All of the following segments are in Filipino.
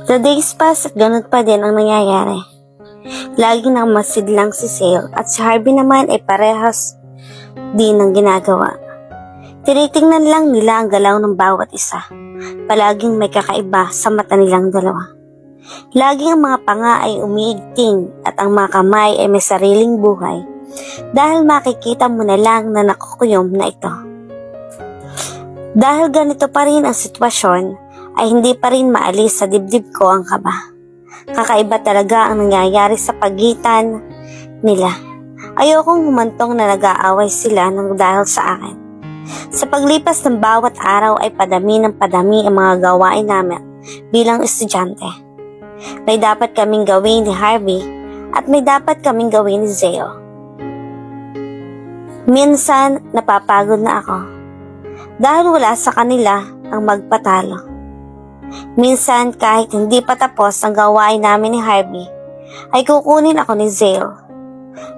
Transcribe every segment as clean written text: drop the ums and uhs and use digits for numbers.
The days pass at ganun pa din ang nangyayari. Laging namasidlang si Sale at si Harvey naman ay parehas din ang ginagawa. Tinitingnan lang nila ang galaw ng bawat isa. Palaging may kakaiba sa mata nilang dalawa. Laging ang mga panga ay umiigting at ang mga kamay ay may sariling buhay dahil makikita mo na lang na nakukuyom na ito. Dahil ganito pa rin ang sitwasyon, ay hindi pa rin maalis sa dibdib ko ang kaba. Kakaiba talaga ang nangyayari sa pagitan nila. Ayokong humantong na nag-aaway sila ng dahil sa akin. Sa paglipas ng bawat araw ay padami ng padami ang mga gawain namin bilang estudyante. May dapat kaming gawin ni Harvey at may dapat kaming gawin ni Zeo. Minsan napapagod na ako dahil wala sa kanila ang magpatalo. Minsan kahit hindi pa tapos ang gawain namin ni Harvey, ay kukunin ako ni Zale.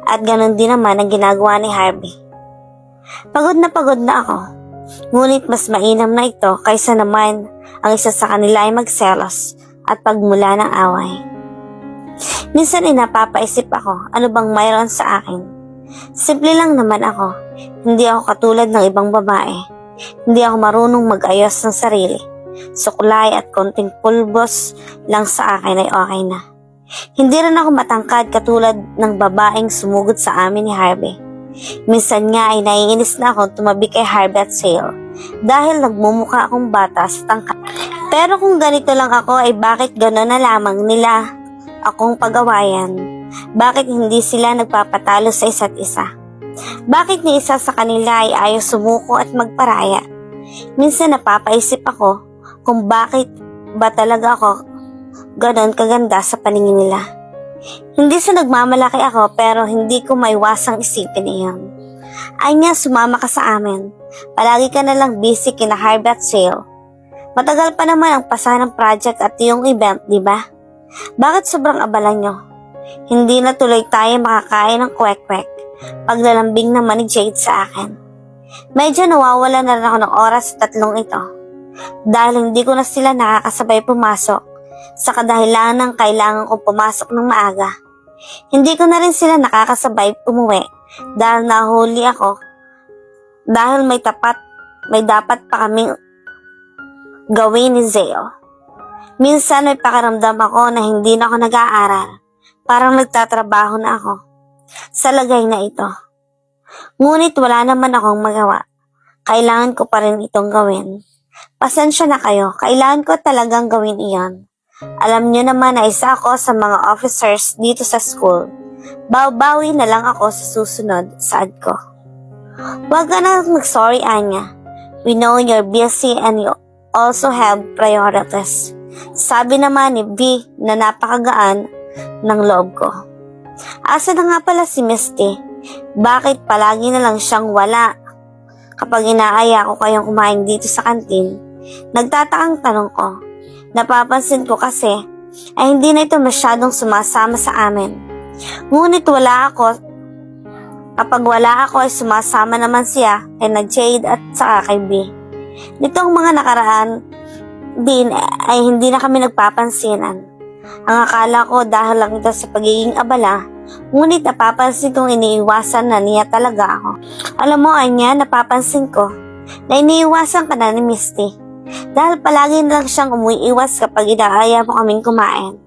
At ganun din naman ang ginagawa ni Harvey. Pagod na ako, ngunit mas mainam na ito kaysa naman ang isa sa kanila ay magselos at pagmula ng away. Minsan ay napapaisip ako, ano bang mayroon sa akin? Simple lang naman ako, hindi ako katulad ng ibang babae. Hindi ako marunong mag-ayos ng sarili. Suklay at konting pulbos lang sa akin ay okay na. Hindi rin ako matangkad katulad ng babaeng sumugod sa amin ni Harvey. Minsan nga ay naiinis na ako tumabi kay Harvey at Sale dahil nagmumukha akong bata sa tangkad. Pero kung ganito lang ako ay bakit gano'n na lamang nila akong pag-awayan? Bakit hindi sila nagpapatalo sa isa't isa? Bakit ni isa sa kanila ay ayaw sumuko at magparaya? Minsan napapaisip ako kung bakit ba talaga ako ganon kaganda sa paningin nila. Hindi sa nagmamalaki ako pero hindi ko maiwasang isipin iyon. Ay niya, sumama ka sa amin. Palagi ka na lang busy kina Harvey at Sale. Matagal pa naman ang pasa ng project at yung event, di ba? Bakit sobrang abala nyo? Hindi na tuloy tayo makakain ng kwek-kwek. Paglalambing naman ni Jade sa akin. Medyo nawawala na rin ako ng oras sa tatlong ito. Dahil hindi ko na sila nakakasabay pumasok sa kadahilan ng kailangan kong pumasok ng maaga. Hindi ko na rin sila nakakasabay umuwi dahil nahuli ako dahil may dapat pa kaming gawin ni Zeo. Minsan may pakiramdam ako na hindi na ako nag-aaral. Parang nagtatrabaho na ako sa lagay na ito. Ngunit wala naman akong magawa. Kailangan ko pa rin itong gawin. Pasensya na kayo, kailangan ko talagang gawin iyon. Alam nyo naman na isa ako sa mga officers dito sa school. Bawi na lang ako sa susunod, saad ko. Huwag ka na mag-sorry, Anya. We know you're busy and you also have priorities. Sabi naman ni V na napakagaan ng loob ko. Asa na nga pala si Misty? Bakit palagi na lang siyang wala? Kapag inaaya ko kayong kumain dito sa kantin, nagtatakang tanong ko. Napapansin ko kasi ay hindi na ito masyadong sumasama sa amin. Ngunit kapag wala ako ay sumasama naman siya kay na Jade at saka kay B. Nitong mga nakaraan din ay hindi na kami nagpapansinan. Ang akala ko dahil lang ito sa pagiging abala, ngunit napapansin kong iniiwasan na niya talaga ako. Alam mo, Anya, napapansin ko na iniiwasan ka na ni Misty. Dahil palagi na lang siyang umuiwas kapag inaaya mo kaming kumain.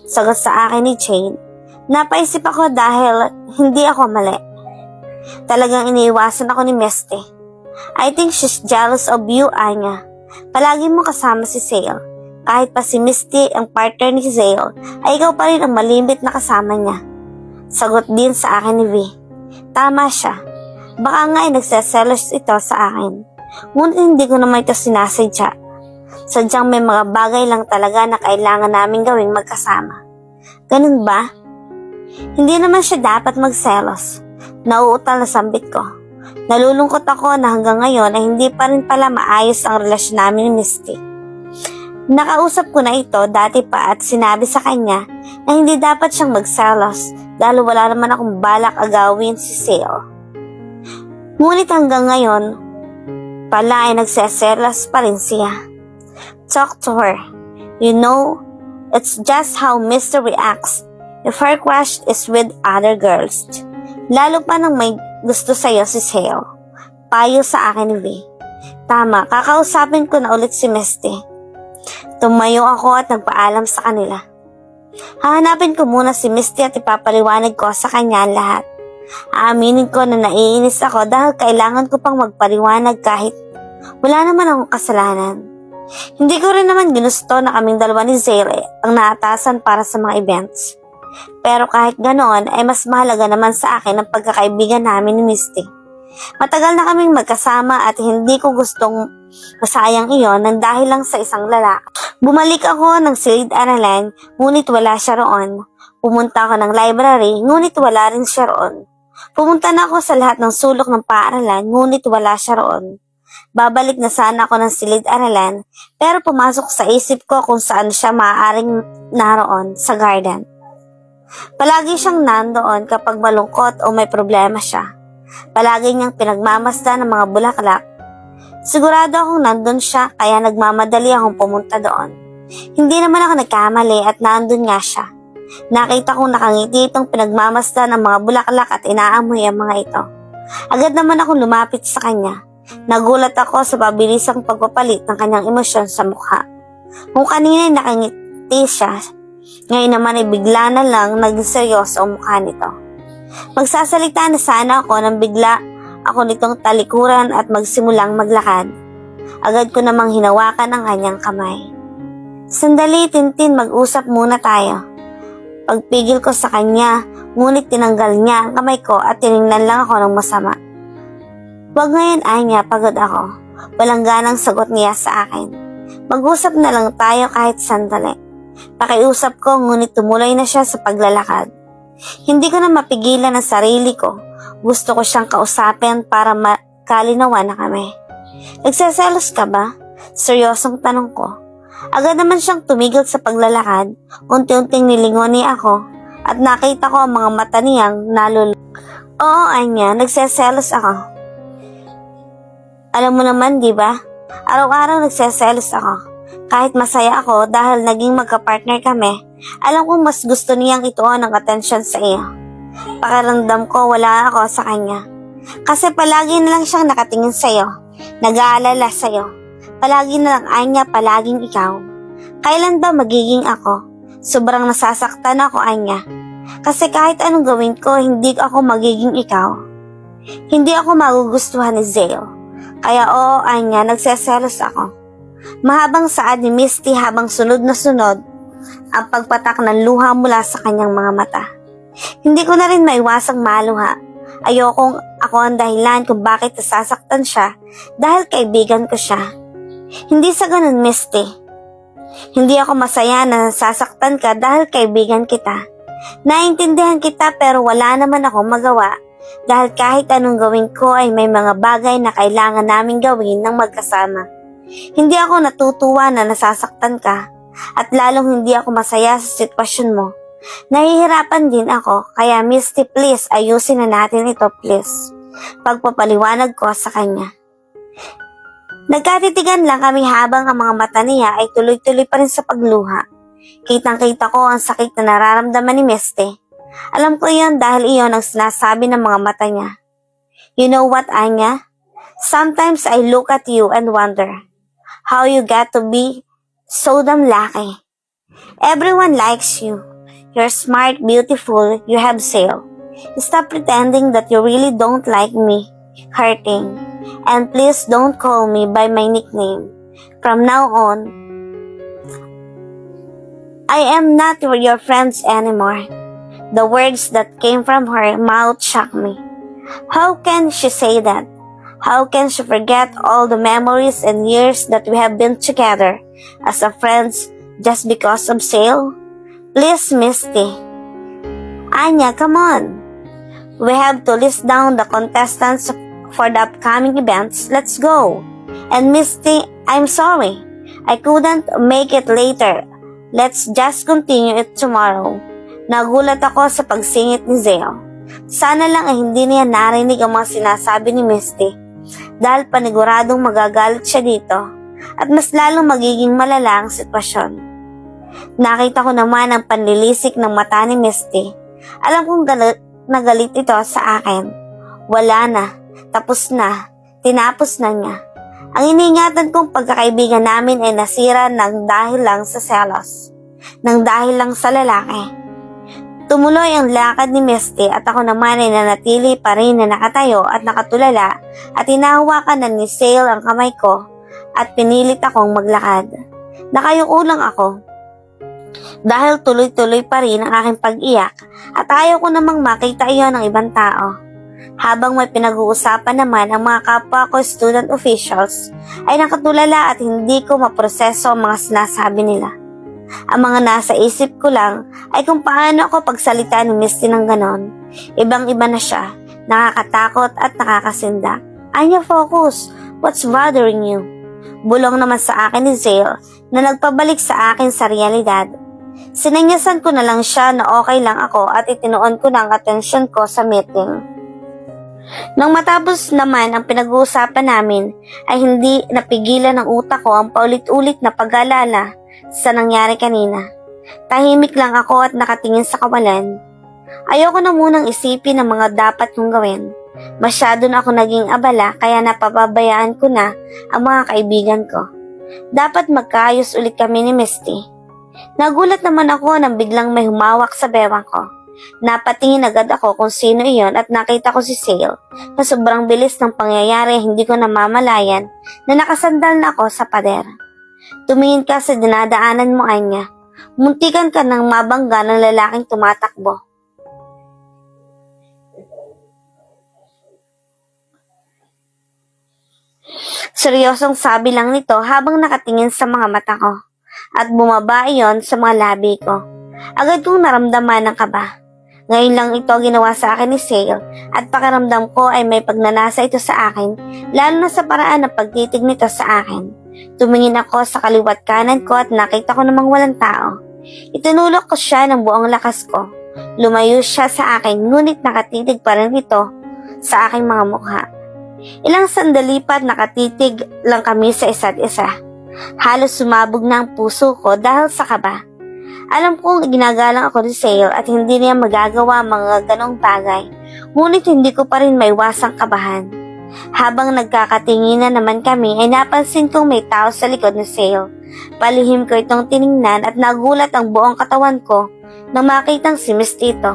Sagot sa akin ni Jane. Napaisip ako dahil hindi ako mali. Talagang iniiwasan ako ni Misty. I think she's jealous of you, Anya. Palagi mo kasama si Sale. Kahit pa si Misty ang partner ni Sale, ay ikaw pa rin ang malimit na kasama niya. Sagot din sa akin ni V. Tama siya. Baka nga ay nagseselos ito sa akin. Ngunit hindi ko naman ito sinasadya. Sadyang may mga bagay lang talaga na kailangan namin gawing magkasama. Ganun ba? Hindi naman siya dapat magselos. Nauutal na sambit ko. Nalulungkot ako na hanggang ngayon ay hindi pa rin pala maayos ang relasyon namin ni Misty. Nakausap ko na ito dati pa at sinabi sa kanya na hindi dapat siyang magselos dahil wala naman akong balak agawin si Sale. Ngunit hanggang ngayon, pala ay nagseselos pa rin siya. Talk to her. You know, It's just how Misty reacts if her crush is with other girls. Lalo pa nang may gusto sa'yo si Sale. Payo sa akin ni V. Tama, kakausapin ko na ulit si Misty. Tumayo ako at nagpaalam sa kanila. Hahanapin ko muna si Misty at ipapaliwanag ko sa kanya ang lahat. Aaminin ko na naiinis ako dahil kailangan ko pang magpaliwanag kahit wala naman akong kasalanan. Hindi ko rin naman ginusto na kaming dalawa ni Zale ang naatasan para sa mga events. Pero kahit ganoon ay mas mahalaga naman sa akin ang pagkakaibigan namin ni Misty. Matagal na kaming magkasama at hindi ko gustong masayang iyon nang dahil lang sa isang lalaki. Bumalik ako ng silid-aralan ngunit wala siya roon. Pumunta ako ng library ngunit wala rin siya roon. Pumunta na ako sa lahat ng sulok ng paaralan ngunit wala siya roon. Babalik na sana ako ng silid-aralan pero pumasok sa isip ko kung saan siya maaaring naroon sa garden. Palagi siyang nandoon kapag malungkot o may problema siya. Palagi niyang pinagmamasdan ng mga bulaklak. Sigurado akong nandun siya kaya nagmamadali akong pumunta doon. Hindi naman ako nagkamali at nandun nga siya. Nakita kong nakangiti itong pinagmamasdan ng mga bulaklak at inaamoy ang mga ito. Agad naman akong lumapit sa kanya. Nagulat ako sa pabilisang pagpapalit ng kanyang emosyon sa mukha. Kung kanina nakangiti siya, ngayon naman ay bigla na lang naging seryoso ang mukha nito. Magsasalita na sana ako nang bigla ako nitong talikuran at magsimulang maglakad. Agad ko namang hinawakan ang kanyang kamay. Sandali, Tintin, mag-usap muna tayo. Pagpigil ko sa kanya, ngunit tinanggal niya ang kamay ko at tiningnan lang ako ng masama. Wag ngayon, Anya, pagod ako. Walang ganang sagot niya sa akin. Mag-usap na lang tayo kahit sandali. Pakiusap ko ngunit tumuloy na siya sa paglalakad. Hindi ko na mapigilan ang sarili ko. Gusto ko siyang kausapin para makalinawan na kami. Nagseselos ka ba? Seryosong tanong ko. Agad naman siyang tumigil sa paglalakad. Unti-unting nilingon niya ako at nakita ko ang mga mata niyang nalulung. Oo, Anya, nagseselos ako. Alam mo naman, di ba? Araw-araw nagseselos ako. Kahit masaya ako dahil naging magka-partner kami, alam kong mas gusto niyang ituon ang atensyon sa iyo. Pakiramdam ko wala ako sa kanya. Kasi palagi na lang siyang nakatingin sa iyo, nag-aalala sa iyo. Palagi na lang Anya, palaging ikaw. Kailan ba magiging ako? Sobrang nasasaktan ako, Anya. Kasi kahit anong gawin ko, hindi ako magiging ikaw. Hindi ako magugustuhan ni Zale. Kaya oo, Anya, nagseselos ako. Mahabang saad ni Misty habang sunod na sunod ang pagpatak ng luha mula sa kanyang mga mata. Hindi ko na rin maiwasang maluha. Ayokong ako ang dahilan kung bakit nasasaktan siya dahil kaibigan ko siya. Hindi sa ganun, Misty. Hindi ako masaya na nasasaktan ka dahil kaibigan kita. Naintindihan kita pero wala naman akong magawa dahil kahit anong gawin ko ay may mga bagay na kailangan naming gawin ng magkasama. Hindi ako natutuwa na nasasaktan ka at lalong hindi ako masaya sa sitwasyon mo. Nahihirapan din ako kaya Misty, please ayusin na natin ito, please. Pagpapaliwanag ko sa kanya. Nagkatitigan lang kami habang ang mga mata niya ay tuloy-tuloy pa rin sa pagluha. Kitang-kita ko ang sakit na nararamdaman ni Misty. Alam ko iyon dahil iyon ang sinasabi ng mga mata niya. You know what, Anya? Sometimes I look at you and wonder how you get to be so damn lucky. Everyone likes you. You're smart, beautiful, you have Sale. Stop pretending that you really don't like me. Hurting. And please don't call me by my nickname. From now on, I am not your friends anymore. The words that came from her mouth shocked me. How can she say that? How can she forget all the memories and years that we have been together as a friends just because of Sale? Please, Misty. Anya, come on. We have to list down the contestants for the upcoming events. Let's go. And Misty, I'm sorry. I couldn't make it later. Let's just continue it tomorrow. Nagulat ako sa pagsingit ni Zale. Sana lang ay hindi niya narinig ang mga sinasabi ni Misty. Dahil paniguradong magagalit siya dito at mas lalong magiging malala ang sitwasyon. Nakita ko naman ang panlilisik ng mata ni Misty. Alam kong galit ito sa akin. Wala na. Tapos na. Tinapos na niya. Ang iniingatan kong pagkakaibigan namin ay nasira ng dahil lang sa selos. Nang dahil lang sa lalaki. Tumuloy ang lakad ni Misty at ako naman ay nanatili pa rin na nakatayo at nakatulala at hinahawakan na ni Sale ang kamay ko at pinilit akong maglakad. Nakayuko lang ako. Dahil tuloy-tuloy pa rin ang aking pag-iyak at ayaw ko namang makita iyon ng ibang tao. Habang may pinag-uusapan naman ang mga kapwa ko student officials, ay nakatulala at hindi ko maproseso ang mga sinasabi nila. Ang mga nasa isip ko lang ay kung paano ako pagsalita ni Misty ng ganon. Ibang-iba na siya, nakakatakot at nakakasindak. Anya, focus. What's bothering you? Bulong naman sa akin ni Zale na nagpabalik sa akin sa realidad. Sinanyasan ko na lang siya na okay lang ako at itinuon ko ng atensyon ko sa meeting. Nang matapos naman ang pinag-uusapan namin ay hindi napigilan ng utak ko ang paulit-ulit na pag-aalala sa nangyari kanina. Tahimik lang ako at nakatingin sa kawalan. Ayoko na munang isipin ang mga dapat kong gawin. Masyado na ako naging abala kaya napapabayaan ko na ang mga kaibigan ko. Dapat magkaayos ulit kami ni Misty. Nagulat naman ako nang biglang may humawak sa bewang ko. Napatingin agad ako kung sino iyon at nakita ko si Sale na sobrang bilis ng pangyayari hindi ko namamalayan na nakasandal na ako sa pader. Tumingin ka sa dinadaanan mo, Anya. Muntikan ka ng mabangga ng lalaking tumatakbo. Seryosong sabi lang nito habang nakatingin sa mga mata ko at bumaba iyon sa mga labi ko. Agad kong naramdaman ng kaba. Ngayon lang ito ginawa sa akin ni Sale at pakiramdam ko ay may pagnanasa ito sa akin, lalo na sa paraan ng pagtitig nito sa akin. Tumingin ako sa kaliwat kanan ko at nakita ko namang walang tao. Itinulok ko siya ng buong lakas ko. Lumayo siya sa akin ngunit nakatitig pa rin ito sa aking mga mukha. Ilang sandali pa nakatitig lang kami sa isa't isa. Halos sumabog na ang puso ko dahil sa kaba. Alam kong ginagalang ako ni Sale at hindi niya magagawa mga ganong bagay, ngunit hindi ko pa rin maiwasang kabahan. Habang nagkakatinginan naman kami ay napansin kong may tao sa likod ni Sale. Palihim ko itong tiningnan at nagulat ang buong katawan ko nang makitang si Misty ito.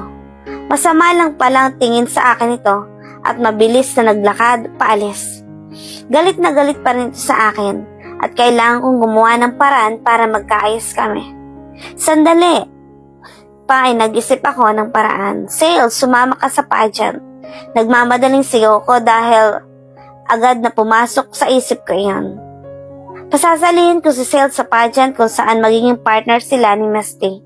Masama lang pala ang tingin sa akin ito at mabilis na naglakad paalis. Galit na galit pa rin ito sa akin at kailangan kong gumawa ng paraan para magkaayos kami. Sandali pa ay nag-isip ako ng paraan. Sale, sumama ka sa pageant. Nagmamadaling sigaw ko dahil agad na pumasok sa isip ko iyon. Pasasalihin ko si Sale sa pageant kung saan magiging partner sila ni Misty.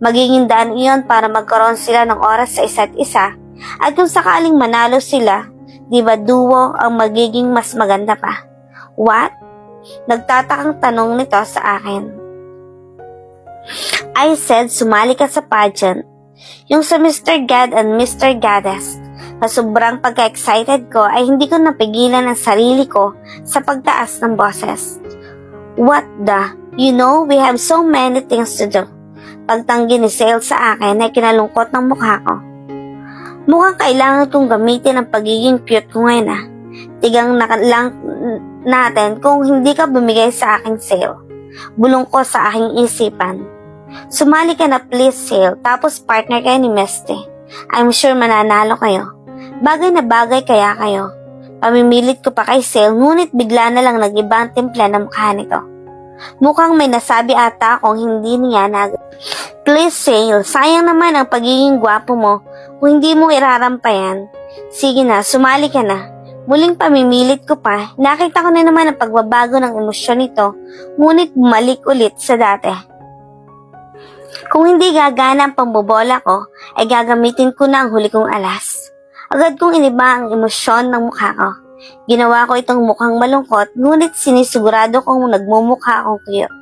Magiging daan iyon para magkaroon sila ng oras sa isa't isa at kung sakaling manalo sila, di ba duo ang magiging mas maganda pa? What? Nagtatakang tanong nito sa akin. I said, sumali ka sa pageant. Yung sa Mr. Gad and Mr. Goddess. Sa sobrang pagka-excited ko ay hindi ko napigilan ang sarili ko sa pagtaas ng boses. What the? You know, we have so many things to do. Pagtanggi ni Sale sa akin ay kinalungkot ng mukha ko. Mukhang kailangan kong gamitin ang pagiging cute ko ngayon ah. Tigang lang natin kung hindi ka bumigay sa aking Sale. Bulong ko sa aking isipan. Sumali ka na please, Sale, tapos partner kayo ni Misty. I'm sure mananalo kayo. Bagay na bagay kaya kayo. Pamimilit ko pa kay Sale, ngunit bigla na lang nag-iba ang timpla ng mukha nito. Mukhang may nasabi ata akong hindi niya Please, Sale, sayang naman ang pagiging gwapo mo kung hindi mo irarampayan. Sige na, sumali ka na. Muling pamimilit ko pa, nakita ko na naman ang pagbabago ng emosyon nito, ngunit bumalik ulit sa dati. Kung hindi gagana ang pambobola ko, ay gagamitin ko na ang huli kong alas. Agad kong iniba ang emosyon ng mukha ko. Ginawa ko itong mukhang malungkot, ngunit sinisigurado kong nagmumukha akong cute.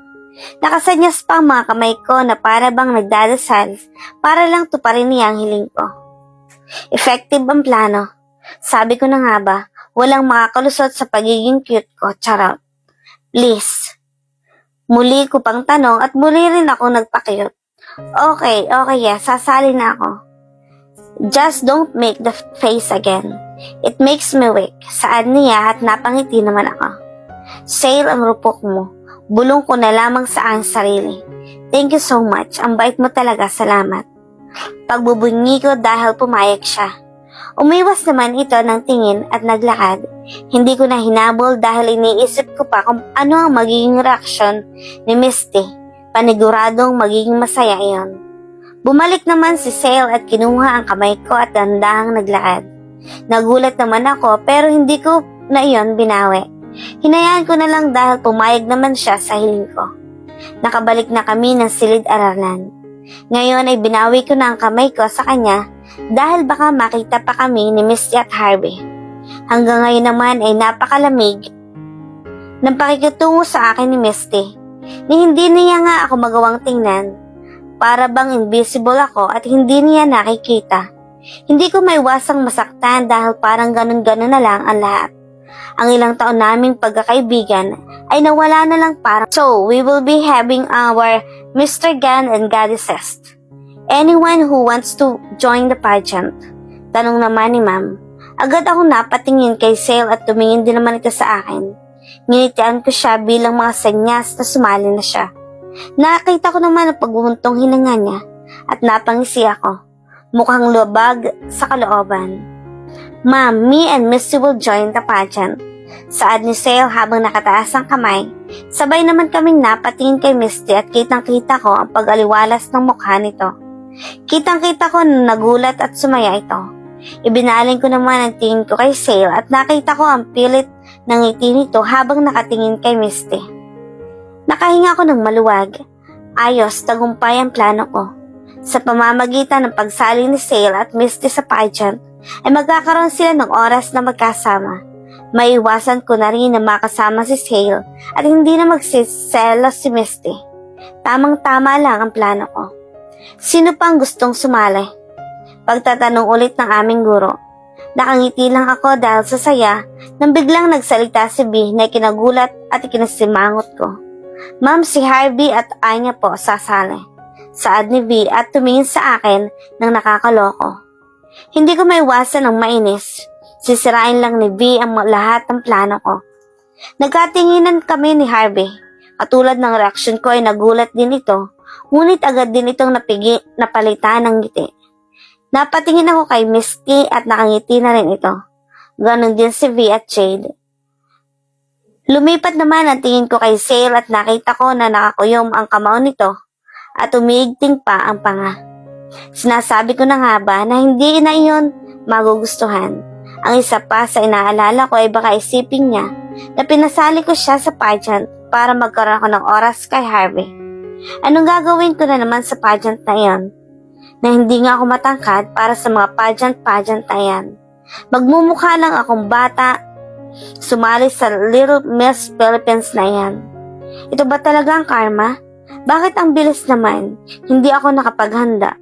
Nakasanyas pa ang mga kamay ko na para bang nagdadasal para lang tuparin niya ang hiling ko. Effective ang plano. Sabi ko na nga ba, walang makakalusot sa pagiging cute ko, charot. Please. Muli ko pang tanong at muli rin ako nagpakiyot. Okay, yes, sasali na ako. Just don't make the face again. It makes me weak. Saad niya at napangiti naman ako. Sale ang rupok mo. Bulong ko na lamang sa aking sarili. Thank you so much. Ang bait mo talaga. Salamat. Pagbubunyi ko dahil pumayag siya. Umiwas naman ito ng tingin at naglakad. Hindi ko na hinabol dahil iniisip ko pa kung ano ang magiging reaksyon ni Misty. Paniguradong magiging masaya iyon. Bumalik naman si Sale at kinuha ang kamay ko at dandahang naglakad. Nagulat naman ako pero hindi ko na iyon binawi. Hinayaan ko na lang dahil pumayag naman siya sa hiling ko. Nakabalik na kami ng silid-aralan. Ngayon ay binawi ko na ang kamay ko sa kanya dahil baka makita pa kami ni Misty at Harvey. Hanggang ngayon naman ay napakalamig ng pakikitungo sa akin ni Misty ni hindi niya nga ako magawang tingnan. Para bang invisible ako at hindi niya nakikita. Hindi ko maiwasang masaktan dahil parang ganun-ganun na lang ang lahat. Ang ilang taon naming pagkakaibigan ay nawala na lang parang. So, we will be having our Mr. Gan and Goddesses. Anyone who wants to join the pageant? Tanong naman ni ma'am. Agad akong napatingin kay Sale at tumingin din naman ito sa akin. Nginitian ko siya bilang mga senyas na sumali na siya. Nakita ko naman ang pagbubuntong hinanga niya at napangisi ako. Mukhang lubag sa kalooban. Ma'am, me and Misty will join the pageant. Saad ni Sale habang nakataas ang kamay. Sabay naman kaming napatingin kay Misty at kitang-kita ko ang pag-aliwalas ng mukha nito. Kitang-kita ko na nagulat at sumaya ito. Ibinaling ko naman ang tingin ko kay Sale at nakita ko ang pilit ng ngiti nito habang nakatingin kay Misty. Nakahinga ko ng maluwag. Ayos, tagumpay ang plano ko. Sa pamamagitan ng pagsali ni Sale at Misty sa pageant, ay magkakaroon sila ng oras na magkasama. Maiwasan ko na rin na makasama si Sale at hindi na magsiselos si Misty. Tamang-tama lang ang plano ko. Sino pang gustong sumali? Pagtatanong ulit ng aming guro. Nakangiti lang ako dahil sa saya nang biglang nagsalita si B na kinagulat at ikinasimangot ko. Ma'am, si Harvey at Anya po sasali. Saad ni V at tumingin sa akin ng nakakaloko. Hindi ko maiwasan ng mainis. Sisirain lang ni V ang lahat ng plano ko. Nagkatinginan kami ni Harvey. Katulad ng reaksyon ko ay nagulat din ito, ngunit agad din itong napalitan ng ngiti. Napatingin ako kay Misty at nakangiti na rin ito. Ganon din si V at Jade. Lumipat naman ang tingin ko kay Sale at nakita ko na nakakuyom ang kamao nito at umiigting pa ang panga. Sinasabi ko na nga ba na hindi na iyon magugustuhan. Ang isa pa sa inaalala ko ay baka isipin niya na pinasali ko siya sa pageant para magkaroon ako ng oras kay Harvey. Anong gagawin ko na naman sa pageant na iyon? Na hindi nga ako matangkad para sa mga pageant na yan. Magmumukha lang akong bata sumali sa Little Miss Philippines na yan. Ito ba talaga ang karma? Bakit ang bilis naman? Hindi ako nakapaghanda.